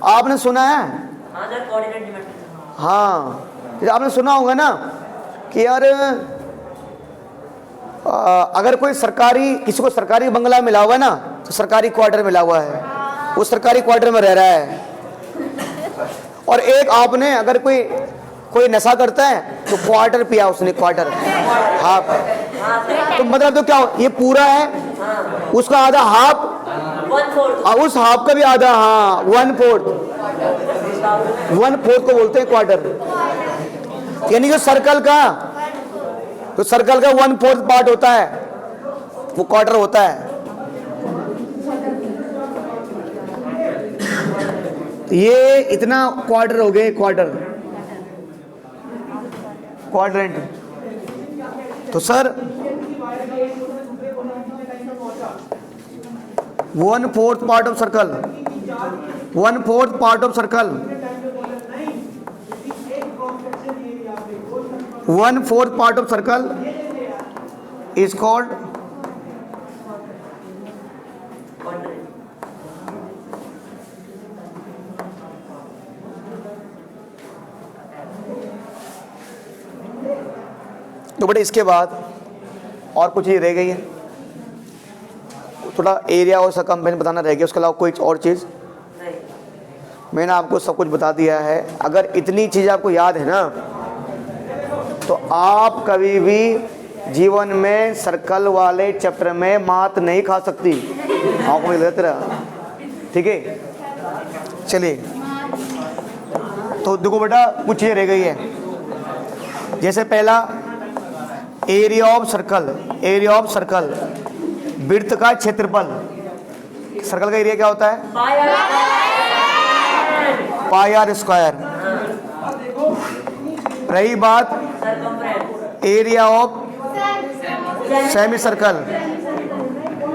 आपने सुना है? हाँ, आपने सुना होगा ना कि यार अगर कोई सरकारी, किसी को सरकारी बंगला मिला हुआ है ना, तो सरकारी क्वार्टर मिला हुआ है, वो सरकारी क्वार्टर में रह रहा है। और एक आपने अगर कोई नशा करता है तो क्वार्टर पिया उसने, क्वार्टर हाफ। तो मतलब तो क्या हो, ये पूरा है, उसका आधा हाफ, और उस हाफ का भी आधा, हाँ 1/4, 1/4 को बोलते हैं क्वार्टर। यानी जो सर्कल का, तो सर्कल का 1/4 पार्ट होता है वो क्वार्टर होता है। तो ये इतना क्वार्टर हो गए, क्वार्टर, क्वाड्रेंट। तो sir 1/4 part of circle, 1/4 part of circle, 1/4 part of circle is called तो बेटा इसके बाद और कुछ चीज़ रह गई है, थोड़ा एरिया और सरकमफेरेंस बताना रह गया, उसके अलावा कोई और चीज़? मैंने आपको सब कुछ बता दिया है। अगर इतनी चीज़ आपको याद है ना, तो आप कभी भी जीवन में सर्कल वाले चैप्टर में मात नहीं खा सकती। आपको मिल गया तेरा, ठीक है? चलिए, तो देखो बेटा कुछ चीज़ें रह गई है। जैसे पहला area of circle, area of circle, वृत्त का क्षेत्रफल। सर्कल का एरिया क्या होता है? पाई आर स्क्वायर। रही बात एरिया ऑफ सेमी सर्कल।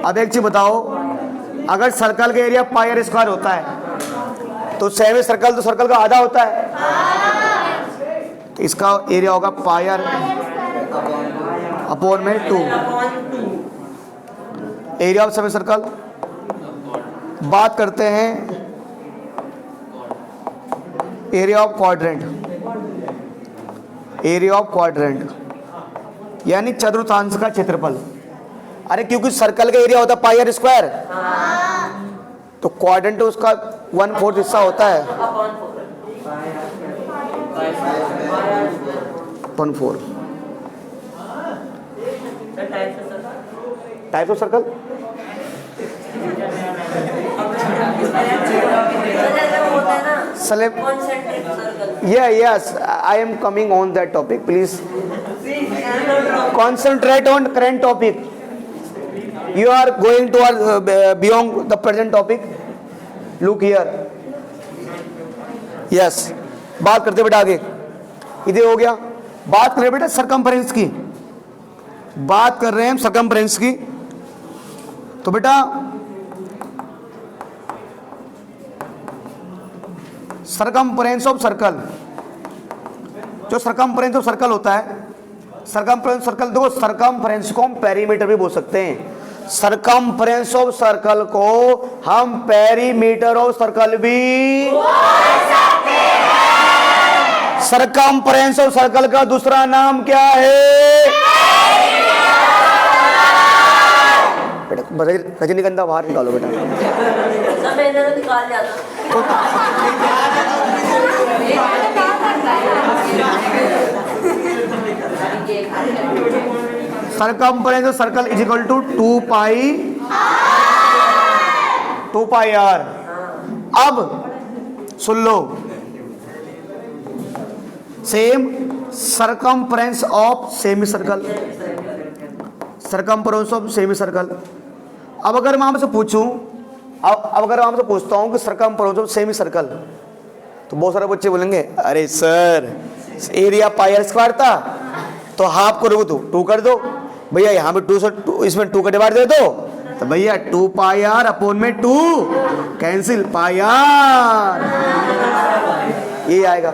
अब एक चीज बताओ, अगर सर्कल का एरिया पाई आर स्क्वायर होता है तो सेमी सर्कल तो सर्कल का आधा होता है, तो इसका एरिया होगा पाई आर अपॉन में 2। Area of semi circle. बात करते हैं area of quadrant, area of quadrant यानी चतुर्थांश का क्षेत्रफल। अरे क्योंकि सर्कल का एरिया होता है पाई आर स्क्वायर, तो क्वाड्रेंट उसका 1/4 हिस्सा होता है, 1/4। Type of circle yes, I am coming on that topic. Please concentrate on current topic. You are going to beyond the present topic. Look here. Yes. बात करते बेटा आगे, इधर हो गया। बात कर रहे बेटा सरकमफ्रेंस की, बात कर रहे हैं सरकमफ्रेंस की। तो बेटा सरकमफ्रेंस ऑफ सर्कल, जो सरकमफ्रेंस ऑफ सर्कल होता है, सरकमफ्रेंस सर्कल, देखो सरकमफ्रेंस को हम पेरीमीटर भी बोल सकते हैं। सरकमफ्रेंस ऑफ सर्कल को हम पेरीमीटर ऑफ सर्कल भी बोल सकते हैं। सरकमफ्रेंस ऑफ सर्कल का दूसरा नाम क्या है? रजनीगंधा बाहर निकालो बेटा। सब इधर निकाल जाता। Circumference of circle is equal to 2 pi r. अब सुन लो, same circumference of semi circle, circumference of semi circle. अब अगर मैं आपसे पूछूं, अब अगर मैं आपसे पूछता हूं कि सरकमफ्रेंस ऑफ सेमी सर्कल, तो बहुत सारे बच्चे बोलेंगे अरे sir area pi r square था तो हाफ करोगे तो 2 कर दो भैया, यहाँ पे 2 से 2 इसमें 2 का डिवाइड दे दो तो भैया 2 पाई आर अपॉन में 2 कैंसिल पाई आर, ये आएगा।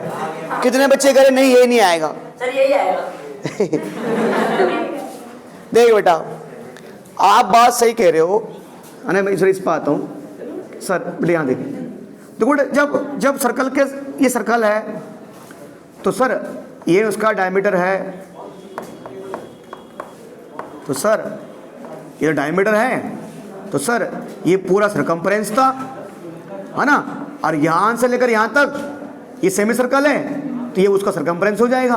कितने बच्चे करें नहीं ये नहीं आएगा सर, यही आएगा। देख बेटा आप बात सही कह रहे हो, मैं इस पर आता हूँ सर। बेटे यहाँ देखो जब सर्कल के ये सर्कल है तो सर ये उसका डायमीटर है, तो सर ये डायमीटर है तो सर ये पूरा सरकमफ्रेंस था, है ना, और यहाँ से लेकर यहाँ तक ये सेमी सर्कल है तो ये उसका सरकमफ्रेंस हो जाएगा।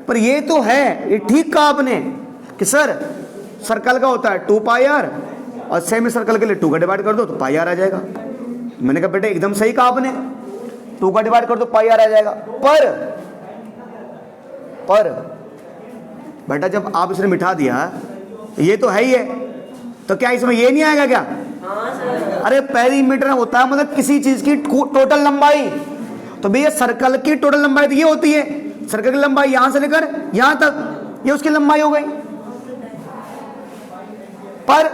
पर ये तो है, ये ठीक कहा आपने कि सर सर्कल का होता है 2 पाई आर और सेमी सर्कल के लिए 2 का डिवाइड कर दो तो पाई आर आ जाएगा। मैंने कहा बेटे एकदम सही कहा आपने, 2 का डिवाइड कर दो पाई आर आ जाएगा। पर बेटा जब आप इसने मिठा दिया ये तो है ही है, तो क्या इसमें ये नहीं आएगा क्या? हाँ सर। अरे पेरीमीटर होता है मतलब किसी चीज की टोटल लंबाई, तो भैया सर्कल की टोटल लंबाई तो ये होती है, सर्कल की लंबाई यहां से लेकर यहां तक ये उसकी लंबाई हो गई। पर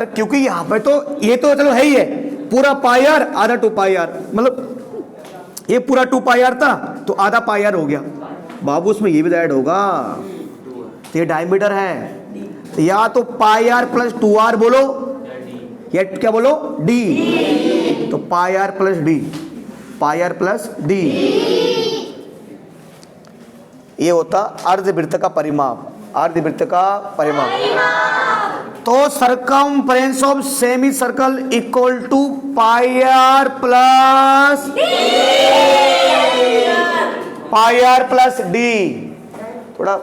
क्योंकि यहां पे तो ये तो चलो है ही है पूरा पाई आर आधा 2 पाई आर, मतलब ये पूरा 2 पाई आर था तो आधा पाई आर हो गया। बाबू उसमें ये भी ऐड होगा, तो ये डायमीटर है, तो या तो पाई आर प्लस 2r बोलो या क्या बोलो d, तो pi r plus d, pi r plus d, ये होता अर्धवृत्त का परिमाप, अर्धवृत्त का परिमाप। तो circumference of semi circle equal to pi r plus D. थोड़ा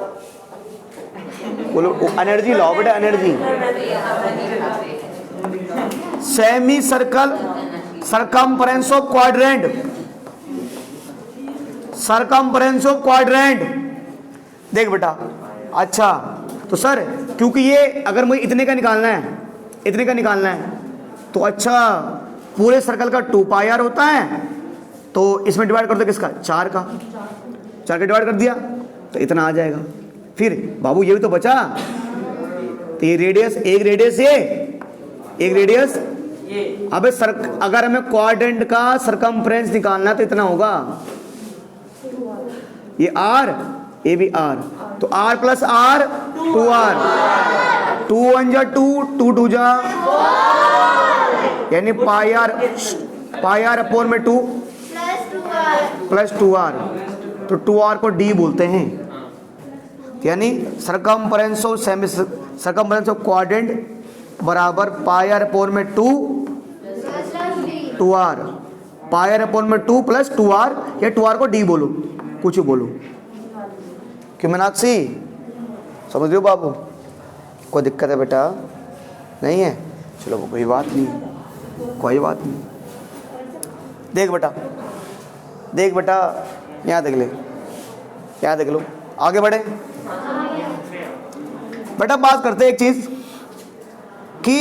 बोलो एनर्जी लाओ बेटा, energy. Semi circle circumference of quadrant, circumference of quadrant. देख बेटा अच्छा तो सर क्योंकि ये अगर मुझे इतने का निकालना है, इतने का निकालना है तो अच्छा पूरे सर्कल का 2 पाई आर होता है, तो इसमें डिवाइड कर दो किसका 4 का, 4 का डिवाइड कर दिया तो इतना आ जाएगा। फिर बाबू ये भी तो बचा, तो ये रेडियस, एक रेडियस ये, एक रेडियस ये। अबे अगर हमें क्वाड्रेंट का सरकमफ्रेंस निकालना तो इतना होगा, ये r ये भी r, तो r प्लस r 2r, 2 1 जा 2, 2 2 जा, यानी पाई आर अपॉन में 2 प्लस 2r, तो 2r को d बोलते हैं, यानी circumference of semi circumference of quadrant बराबर पाई आर अपॉन में 2r, पाई आर अपॉन में 2 प्लस 2r, या 2r को d बोलो, कुछ बोलो। क्यों मीनाक्षी समझ रहे हो बाबू? कोई दिक्कत है बेटा? नहीं है, चलो कोई बात नहीं, कोई बात नहीं। देख बेटा, देख बेटा, यहाँ देख ले, यहाँ देख लो, आगे बढ़े बेटा। बात करते हैं एक चीज कि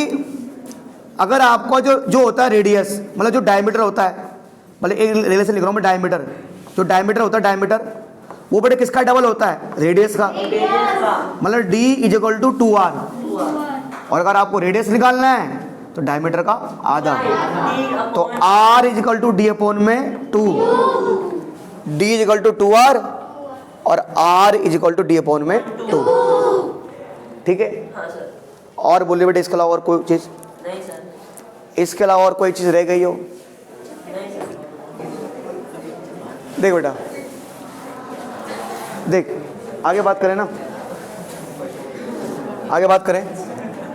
अगर आपका जो होता है रेडियस, मतलब जो डायमीटर होता है, मतलब एक रिलेशन लिख रहा हूँ मैं, डायमीटर, जो डायमीटर होता है डायमीटर वो बेटे किसका डबल होता है? रेडियस का, मतलब d is equal to 2r, और अगर आपको रेडियस निकालना है तो डायमीटर का आधा, तो r is equal to d upon में 2, d is equal to 2r और r is equal to d upon में 2। ठीक है? और बोलिए बेटे इसके अलावा और कोई चीज? नहीं सर। इसके अलावा और कोई चीज रह गई हो? देख बेटा, देख आगे बात करें ना, आगे बात करें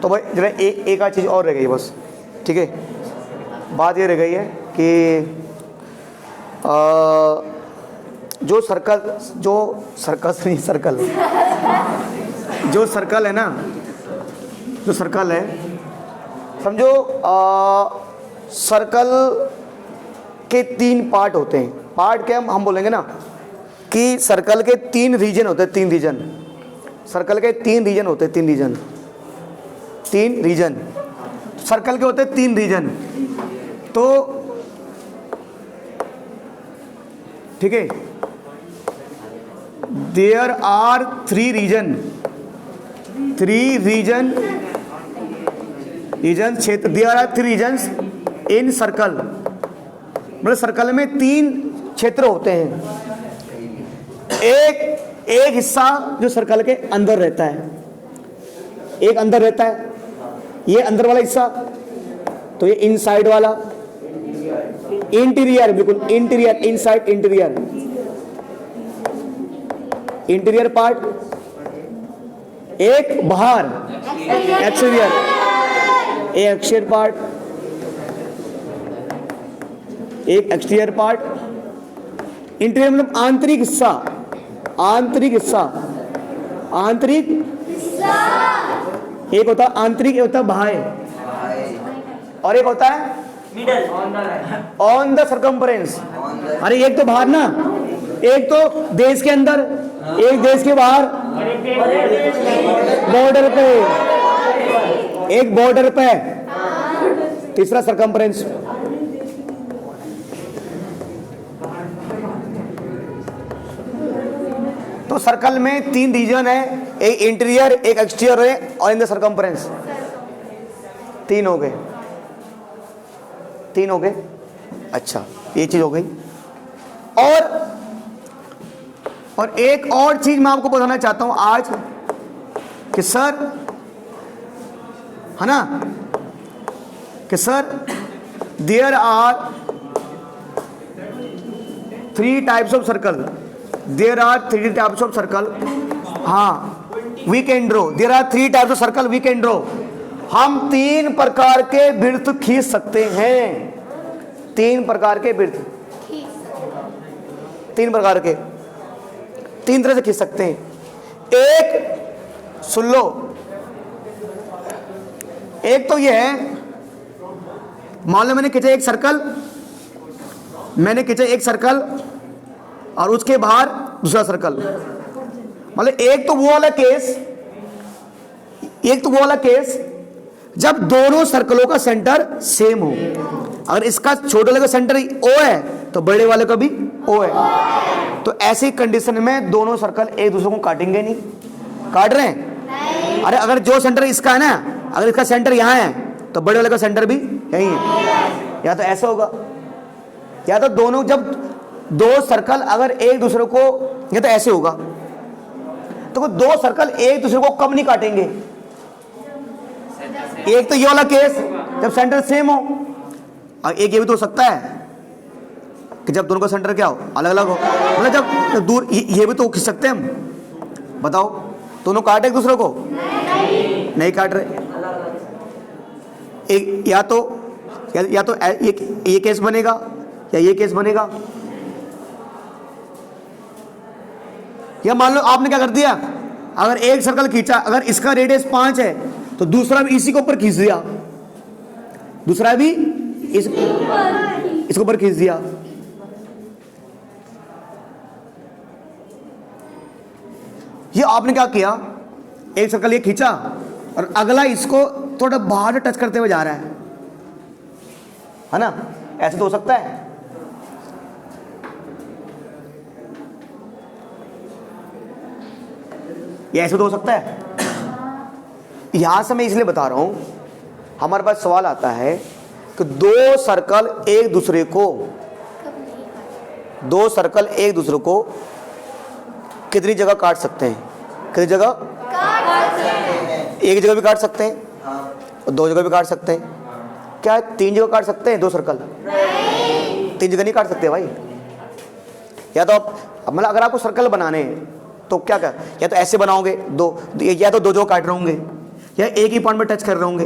तो भाई जरा एक आध चीज़ और रह गई बस, ठीक है। बात ये रह गई है कि जो सर्कल है ना, जो सर्कल है, समझो सर्कल के 3 पार्ट होते हैं। पार्ट क्या हम बोलेंगे ना कि सर्कल के 3 रीजन होते हैं, 3 रीजन। सर्कल के 3 रीजन होते हैं, 3 रीजन सर्कल के होते हैं 3 रीजन। तो ठीक है, देयर आर 3 रीजन क्षेत्र, there are 3 regions in circle. मतलब सर्कल में 3 क्षेत्र होते हैं। एक हिस्सा जो सर्कल के अंदर रहता है, एक अंदर रहता है, ये अंदर वाला हिस्सा, तो ये इनसाइड वाला, इंटीरियर, बिल्कुल इंटीरियर, इनसाइड इंटीरियर पार्ट। एक बाहर एक्सटीरियर, एक्सटीरियर पार्ट, एक एक्सटीरियर पार्ट। इंटीरियर मतलब आंतरिक हिस्सा, एक होता है आंतरिक, एक होता है बाह्य, और एक होता है मिडल ऑन द सर्कम्फ्रेंस। अरे एक तो बाहर ना, एक तो देश के अंदर, एक देश के बाहर, बॉर्डर पे, एक बॉर्डर पे, तीसरा सर्कम्फ्रेंस। तो सर्कल में 3 रीजन है, एक इंटीरियर, एक एक्सटीरियर है, और इन द सर्कम्फ्रेंस। 3 हो गए, 3 हो गए। अच्छा, ये चीज हो गई। और एक और चीज मैं आपको बताना चाहता हूं आज कि सर, है ना, कि sir there are 3 types of circle, there are 3 types of circle. हाँ, we can draw, there are 3 types of circle we can draw. हम 3 प्रकार के वृत्त खींच सकते हैं, 3 प्रकार के वृत्त, 3 प्रकार के, 3 तरह से खींच सकते हैं। एक, सुन लो, एक तो यह है, मान लो मैंने खींचा एक सर्कल, और उसके बाहर दूसरा सर्कल। मतलब एक तो वो वाला केस जब दोनों सर्कलों का सेंटर सेम हो। अगर इसका छोटे वाले का सेंटर O है तो बड़े वाले का भी O है। तो ऐसी कंडीशन में दोनों सर्कल एक दूसरे को काटेंगे नहीं। काट रहे हैं? अरे अगर जो सेंटर इसका है ना, अगर इसका सेंटर यहाँ है तो बड़े वाले का सेंटर भी यही है। या तो ऐसा होगा, या तो दोनों, जब 2 सर्कल अगर एक दूसरे को, या तो ऐसे होगा, तो 2 सर्कल एक दूसरे को कब नहीं काटेंगे। एक तो ये वाला केस जब सेंटर सेम हो, और एक ये भी तो हो सकता है कि जब दोनों का सेंटर क्या हो, अलग अलग हो। मतलब जब दूर, ये भी तो खींच सकते हैं हम। बताओ, दोनों काटे एक दूसरे को? नहीं काट रहे। एक या तो ये केस बनेगा या ये केस बनेगा। या मान लो आपने क्या कर दिया, अगर एक सर्कल खींचा, अगर इसका रेडियस 5 है तो दूसरा भी इसी के ऊपर खींच दिया, दूसरा भी इसके ऊपर खींच दिया। ये आपने क्या किया, एक सर्कल ये खींचा और अगला इसको थोड़ा बाहर टच करते हुए जा रहा है ना। ऐसे तो हो सकता है। ये ऐसे तो हो सकता है। यहां से मैं इसलिए बता रहा हूं, हमारे पास सवाल आता है कि 2 सर्कल एक दूसरे को कितनी जगह काट सकते हैं? कितनी जगह? एक जगह भी काट सकते हैं और 2 जगह भी काट सकते हैं। क्या 3 जगह काट सकते हैं 2 सर्कल? 3 जगह नहीं काट सकते भाई। या तो आप, मतलब अगर आपको सर्कल बनाने हैं तो क्या, या तो ऐसे बनाओगे 2, या तो 2 जगह काट रहे होंगे, या एक ही पॉइंट में टच कर रहे होंगे।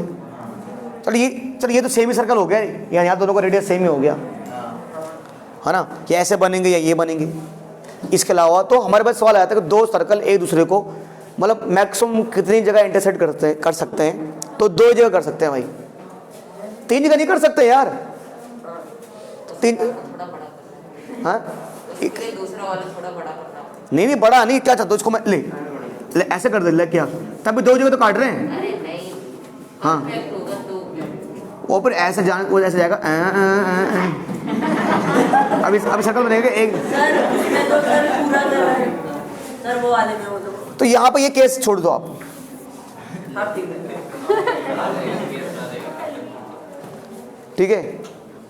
चलिए ये तो सेम ही सर्कल हो गया, यहाँ दोनों का रेडियस सेम ही हो गया है ना, ये ऐसे बनेंगे या ये बनेंगे। इसके अलावा तो हमारे पास सवाल आता है कि दो सर्कल एक दूसरे को मतलब मैक्सिमम कितनी जगह इंटरसेक्ट कर सकते हैं, तो 2 जगह कर सकते हैं भाई, 3 जगह नहीं कर सकते यार। 3 हाँ दूसरा वाला थोड़ा बड़ा करना। नहीं बड़ा नहीं, क्या चाहते हो इसको मैं ले ऐसे कर दे, ले क्या तब भी 2 जगह तो काट रहे हैं। अरे नहीं, हाँ होगा तो वो फिर ऐसे वो ऐसे जाएगा अभी सर्कल बनेगा एक। सर उसमें तो सर पूरा कर रहा है सर, वो वाले में वो तो यहाँ पे ये केस छोड़ दो आप। हाँ ठीक है। ठीक है,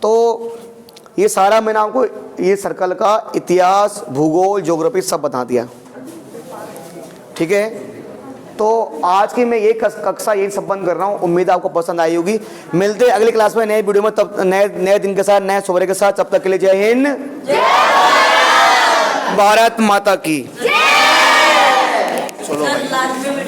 तो ये सारा मैंने आपको ये सर्कल का इतिहास, भूगोल, ज्योग्राफी सब बता दिया। ठीक है, तो आज की मैं ये कक्षा यही संपन्न कर रहा हूँ। उम्मीद है आपको पसंद आई होगी। मिलते हैं अगली क्लास में नए वीडियो में, तब नए दिन के साथ, नए सवेरे के साथ। तब तक के लिए जय हिंद, भारत माता की। सर लास्ट में